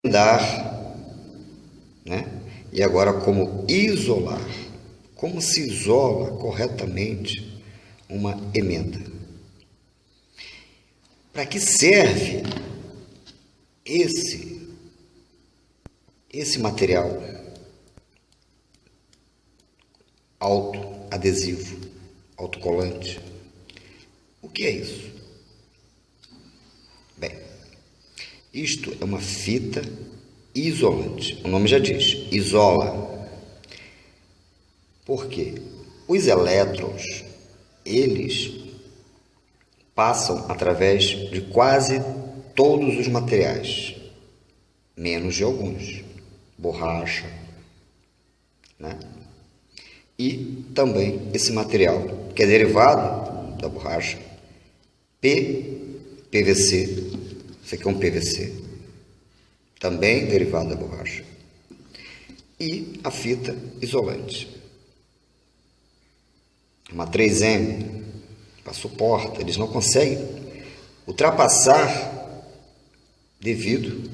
emendar, né? E agora como isolar. Como se isola corretamente uma emenda? Para que serve esse material autoadesivo, autocolante? O que é isso? Bem, isto é uma fita isolante. O nome já diz, isola. Por quê? Os elétrons, eles passam através de quase todos os materiais, menos de alguns, borracha, né? E também esse material, que é derivado da borracha, PVC, isso aqui é um PVC, também derivado da borracha, e a fita isolante, uma 3M, para suporta, eles não conseguem ultrapassar devido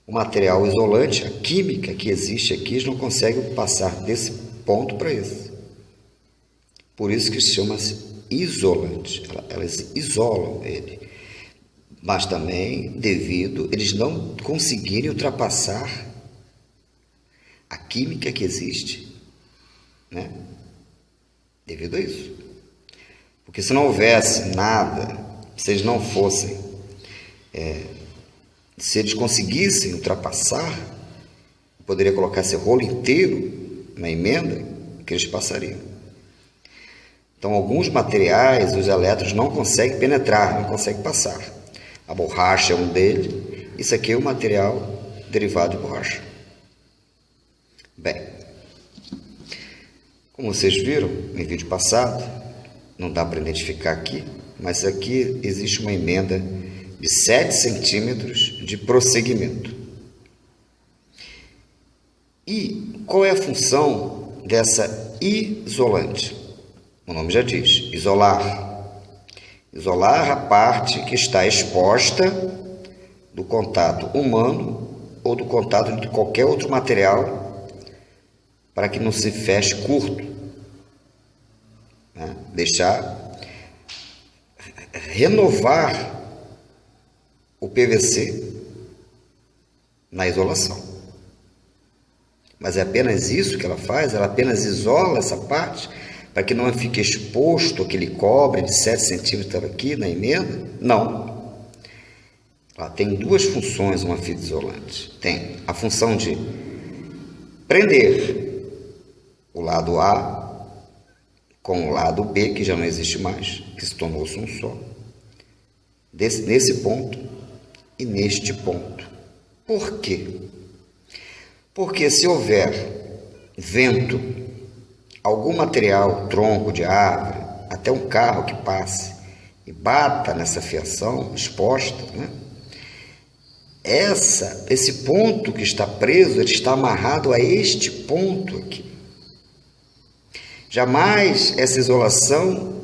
ao material isolante, a química que existe aqui, eles não conseguem passar desse ponto para esse. Por isso que chama-se isolante, elas isolam ele, mas também devido eles não conseguirem ultrapassar a química que existe, né? Devido a isso. Porque se não houvesse nada, se eles não fossem, se eles conseguissem ultrapassar, poderia colocar esse rolo inteiro na emenda que eles passariam. Então, alguns materiais, os elétrons não conseguem penetrar, não conseguem passar. A borracha é um deles, isso aqui é um material derivado de borracha. Bem, como vocês viram em vídeo passado, não dá para identificar aqui, mas aqui existe uma emenda de 7 centímetros de prosseguimento. E qual é a função dessa isolante? O nome já diz, isolar. Isolar a parte que está exposta do contato humano ou do contato de qualquer outro material para que não se feche curto. Né? Renovar o PVC na isolação. Mas é apenas isso que ela faz? Ela apenas isola essa parte para que não fique exposto aquele cobre de 7 centímetros aqui na emenda? Não. Ela tem duas funções, uma fita isolante. Tem a função de prender o lado A com o lado B, que já não existe mais, que se tornou-se um só, nesse ponto e neste ponto. Por quê? Porque se houver vento, algum material, tronco de árvore, até um carro que passe e bata nessa fiação exposta, né? Esse ponto que está preso, ele está amarrado a este ponto aqui. Jamais essa isolação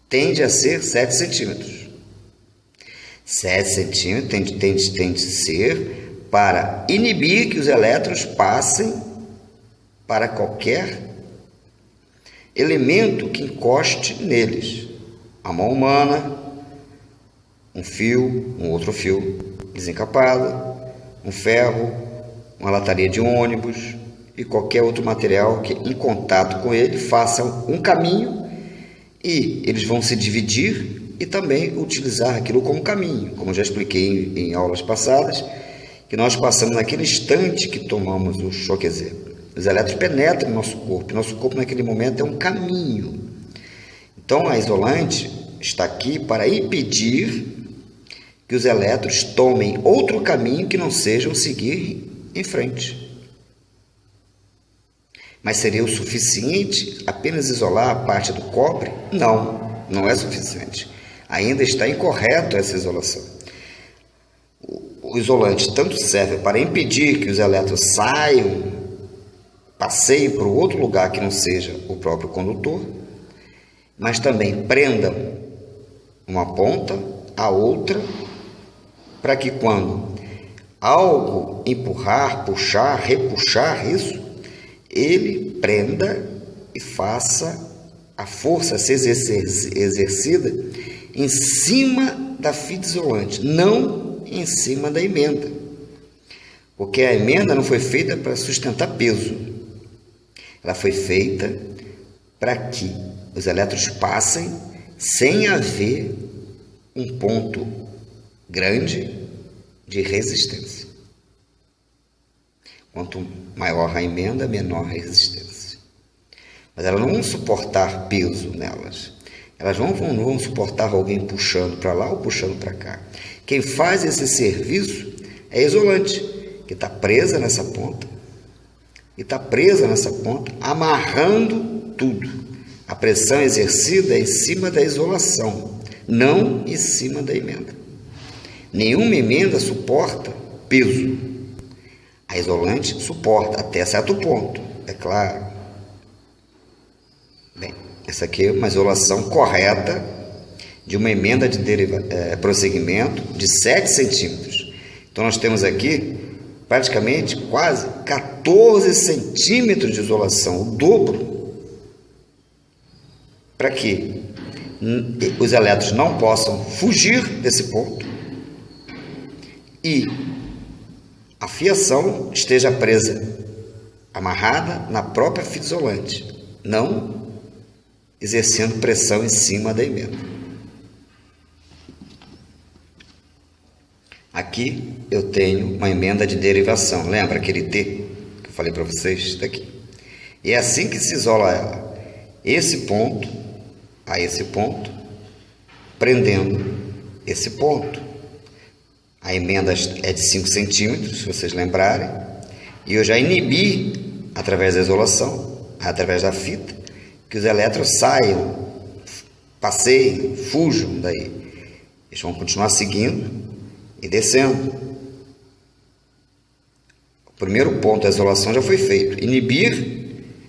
tende a ser 7 centímetros. 7 centímetros tem de ser para inibir que os elétrons passem para qualquer elemento que encoste neles. A mão humana, um fio, um outro fio desencapado, um ferro, uma lataria de ônibus e qualquer outro material que em contato com ele faça um caminho e eles vão se dividir e também utilizar aquilo como caminho, como já expliquei em aulas passadas, que nós passamos naquele instante que tomamos o choque exército. Os elétrons penetram no nosso corpo naquele momento é um caminho. Então a isolante está aqui para impedir que os elétrons tomem outro caminho que não seja o seguir em frente. Mas seria o suficiente apenas isolar a parte do cobre? Não, não é suficiente. Ainda está incorreto essa isolação. O isolante tanto serve para impedir que os elétrons passeiem para outro lugar que não seja o próprio condutor, mas também prendam uma ponta à outra, para que quando algo empurrar, puxar, repuxar isso, ele prenda e faça a força ser exercida em cima da fita isolante, não em cima da emenda. Porque a emenda não foi feita para sustentar peso. Ela foi feita para que os elétrons passem sem haver um ponto grande de resistência. Quanto maior a emenda, menor a resistência. Mas elas não vão suportar peso nelas. Elas não vão suportar alguém puxando para lá ou puxando para cá. Quem faz esse serviço é a isolante, que está presa nessa ponta, e está presa nessa ponta, amarrando tudo. A pressão exercida é em cima da isolação, não em cima da emenda. Nenhuma emenda suporta peso. A isolante suporta até certo ponto, é claro. Bem, essa aqui é uma isolação correta de uma emenda de prosseguimento de 7 centímetros. Então, nós temos aqui praticamente quase 14 centímetros de isolação, o dobro, para que os elétrons não possam fugir desse ponto e a fiação esteja presa, amarrada na própria fita isolante, não exercendo pressão em cima da emenda. Aqui eu tenho uma emenda de derivação, lembra aquele T que eu falei para vocês? Daqui. E é assim que se isola ela, esse ponto a esse ponto, prendendo esse ponto. A emenda é de 5 centímetros, se vocês lembrarem, e eu já inibi, através da isolação, através da fita, que os elétrons saiam, passeiem, fujam daí. Eles vão continuar seguindo e descendo. O primeiro ponto da isolação já foi feito, inibir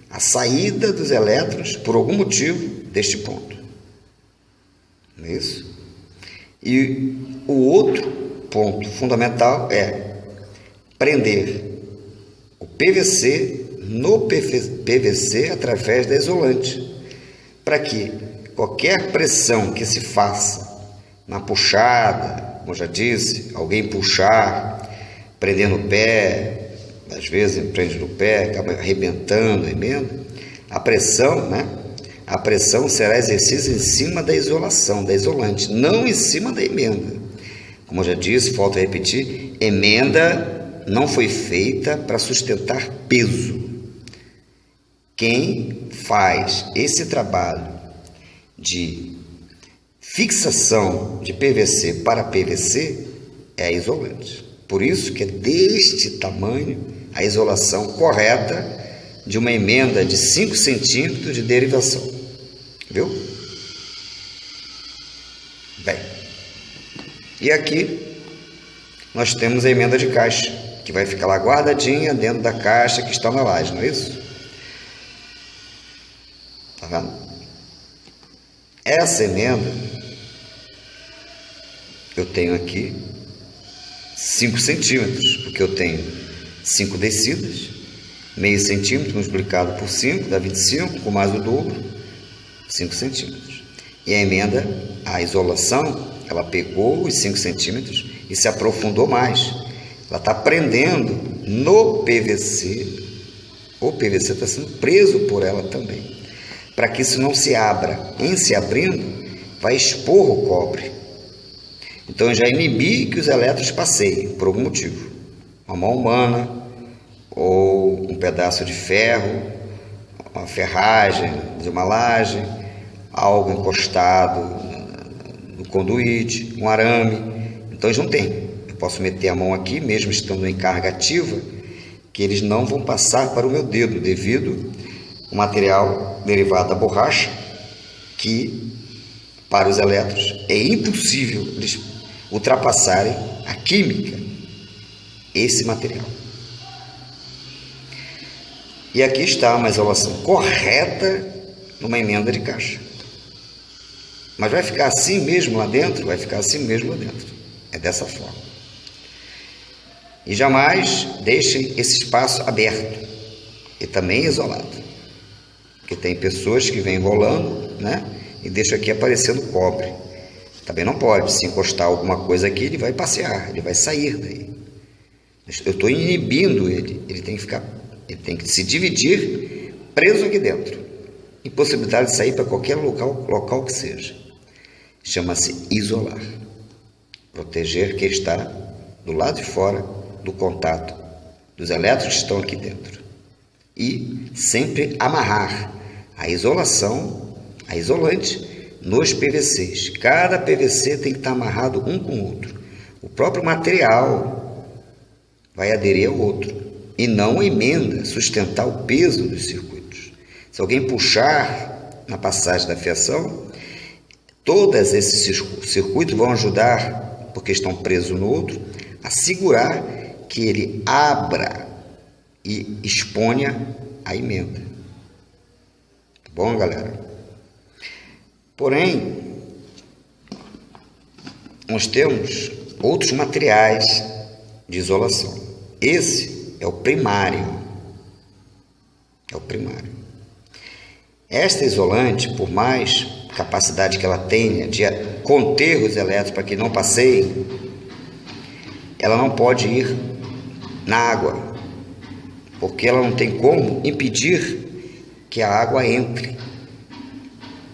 a saída dos elétrons por algum motivo deste ponto. Não é isso? E o outro ponto fundamental é prender o PVC no PVC através da isolante, para que qualquer pressão que se faça na puxada, como eu já disse, alguém puxar, prender no pé, às vezes prende no pé, acaba arrebentando a emenda, a pressão, né? A pressão será exercida em cima da isolação, da isolante, não em cima da emenda. Como eu já disse, volto a repetir, emenda não foi feita para sustentar peso. Quem faz esse trabalho de fixação de PVC para PVC é a isolante. Por isso que é deste tamanho a isolação correta de uma emenda de 5 centímetros de derivação. Viu? Bem, e aqui nós temos a emenda de caixa, que vai ficar lá guardadinha dentro da caixa que está na laje, não é isso? Tá vendo? Essa emenda eu tenho aqui 5 centímetros, porque eu tenho 5 descidas, meio centímetro multiplicado por 5 dá 25, com mais o dobro, 5 centímetros. E a emenda, a isolação, ela pegou os 5 centímetros e se aprofundou mais. Ela está prendendo no PVC, o PVC está sendo preso por ela também, para que isso não se abra. Em se abrindo, vai expor o cobre. Então, eu já inibi que os elétrons passeiem, por algum motivo. Uma mão humana, ou um pedaço de ferro, uma ferragem de uma laje, algo encostado no conduíte, um arame. Então, eles não têm. Eu posso meter a mão aqui, mesmo estando em carga ativa, que eles não vão passar para o meu dedo, devido ao material derivado da borracha, que para os elétrons é impossível eles ultrapassarem a química, esse material. E aqui está uma isolação correta numa emenda de caixa. Mas vai ficar assim mesmo lá dentro? Vai ficar assim mesmo lá dentro. É dessa forma. E jamais deixem esse espaço aberto e também isolado. Porque tem pessoas que vêm rolando, né? E deixam aqui aparecendo cobre. Também não pode. Se encostar alguma coisa aqui, ele vai passear, ele vai sair daí. Eu estou inibindo ele. Ele tem que se dividir preso aqui dentro. Impossibilidade de sair para qualquer local que seja. Chama-se isolar. Proteger quem está do lado de fora do contato dos elétrons que estão aqui dentro. E sempre amarrar a isolação, a isolante, nos PVCs. Cada PVC tem que estar amarrado um com o outro. O próprio material vai aderir ao outro e não emenda, sustentar o peso dos circuitos. Se alguém puxar na passagem da fiação, todos esses circuitos vão ajudar, porque estão presos no outro, a segurar que ele abra e exponha a emenda. Tá bom, galera? Porém, nós temos outros materiais de isolação. Esse é o primário. É o primário. Esta isolante, por mais capacidade que ela tenha de conter os elétrons para que não passeiem, ela não pode ir na água, porque ela não tem como impedir que a água entre.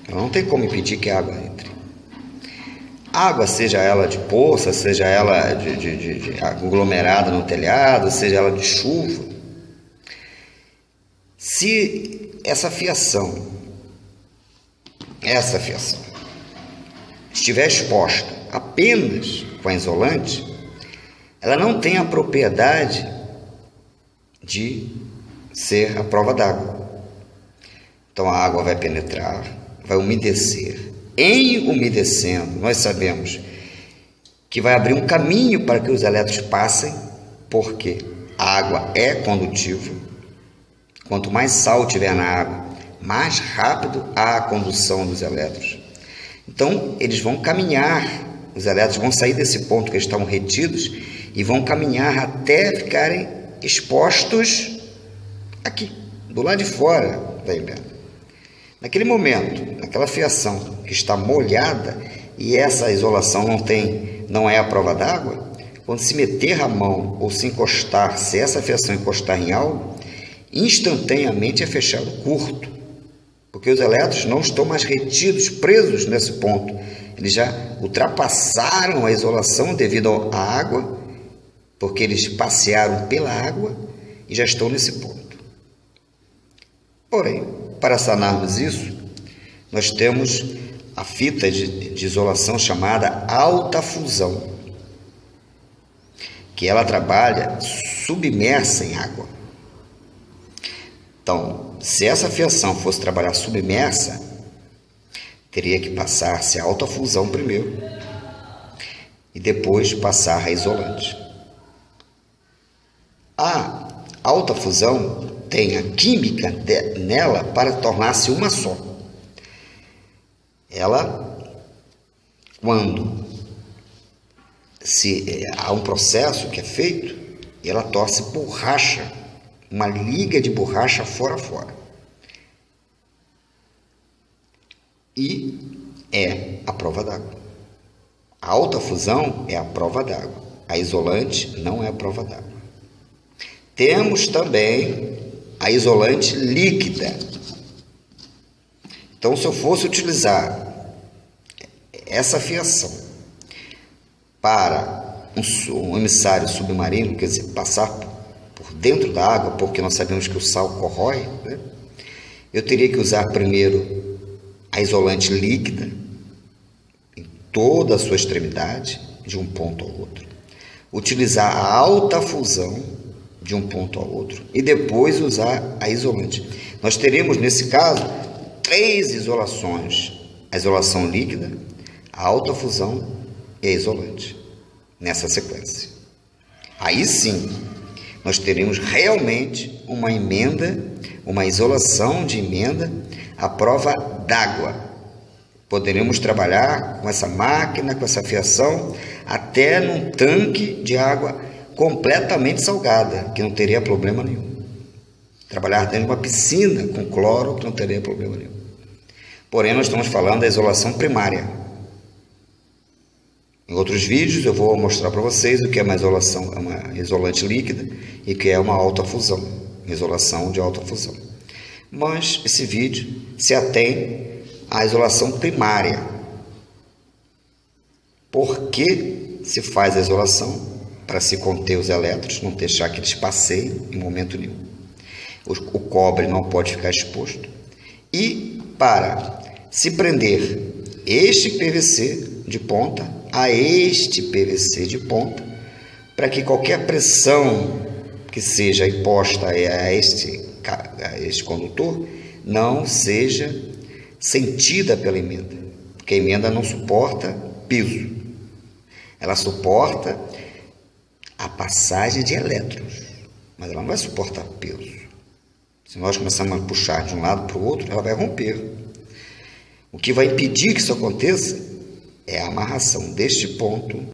Ela não tem como impedir que a água entre. Água, seja ela de poça, seja ela de aglomerada no telhado, seja ela de chuva. Se essa fiação estiver exposta apenas com a isolante, ela não tem a propriedade de ser a prova d'água. Então a água vai penetrar, vai umedecer. Em umedecendo, nós sabemos que vai abrir um caminho para que os elétrons passem, porque a água é condutiva. Quanto mais sal tiver na água, mais rápido há a condução dos elétrons. Então, eles vão caminhar, os elétrons vão sair desse ponto que eles estavam retidos e vão caminhar até ficarem expostos aqui, do lado de fora da emenda. Naquele momento, naquela fiação que está molhada e essa isolação não é a prova d'água, quando se meter a mão ou se encostar, se essa fiação encostar em algo, instantaneamente é fechado curto, porque os elétrons não estão mais retidos, presos nesse ponto. Eles já ultrapassaram a isolação devido à água, porque eles passearam pela água e já estão nesse ponto. Porém, para sanarmos isso, nós temos a fita de isolação chamada alta fusão, que ela trabalha submersa em água. Então, se essa fiação fosse trabalhar submersa, teria que passar-se a alta fusão primeiro e depois passar a isolante. A alta fusão tem a química nela para tornar-se uma só. Ela, quando há um processo que é feito, ela torce borracha, uma liga de borracha fora a fora. E é a prova d'água. A alta fusão é a prova d'água. A isolante não é a prova d'água. Temos também a isolante líquida. Então, se eu fosse utilizar essa fiação para um emissário submarino, quer dizer, passar por dentro da água, porque nós sabemos que o sal corrói, né? Eu teria que usar primeiro a isolante líquida em toda a sua extremidade, de um ponto ao outro. Utilizar a alta fusão de um ponto ao outro e depois usar a isolante. Nós teremos, nesse caso, 3 isolações: a isolação líquida, a alta fusão e a isolante, nessa sequência. Aí sim, nós teremos realmente uma emenda, uma isolação de emenda à prova d'água. Poderemos trabalhar com essa máquina, com essa fiação, até num tanque de água completamente salgada, que não teria problema nenhum. Trabalhar dentro de uma piscina com cloro, que não teria problema nenhum. Porém, nós estamos falando da isolação primária. Em outros vídeos eu vou mostrar para vocês o que é uma isolação, é uma isolante líquida e o que é uma alta fusão, isolação de alta fusão. Mas esse vídeo se atém à isolação primária. Por que se faz a isolação? Para se conter os elétrons, não deixar que eles passeiem em momento nenhum. O cobre não pode ficar exposto. E para se prender este PVC de ponta a este PVC de ponta, para que qualquer pressão que seja imposta a este condutor não seja sentida pela emenda, porque a emenda não suporta peso, ela suporta a passagem de elétrons, mas ela não vai suportar peso. Se nós começarmos a puxar de um lado para o outro, ela vai romper. O que vai impedir que isso aconteça é a amarração deste ponto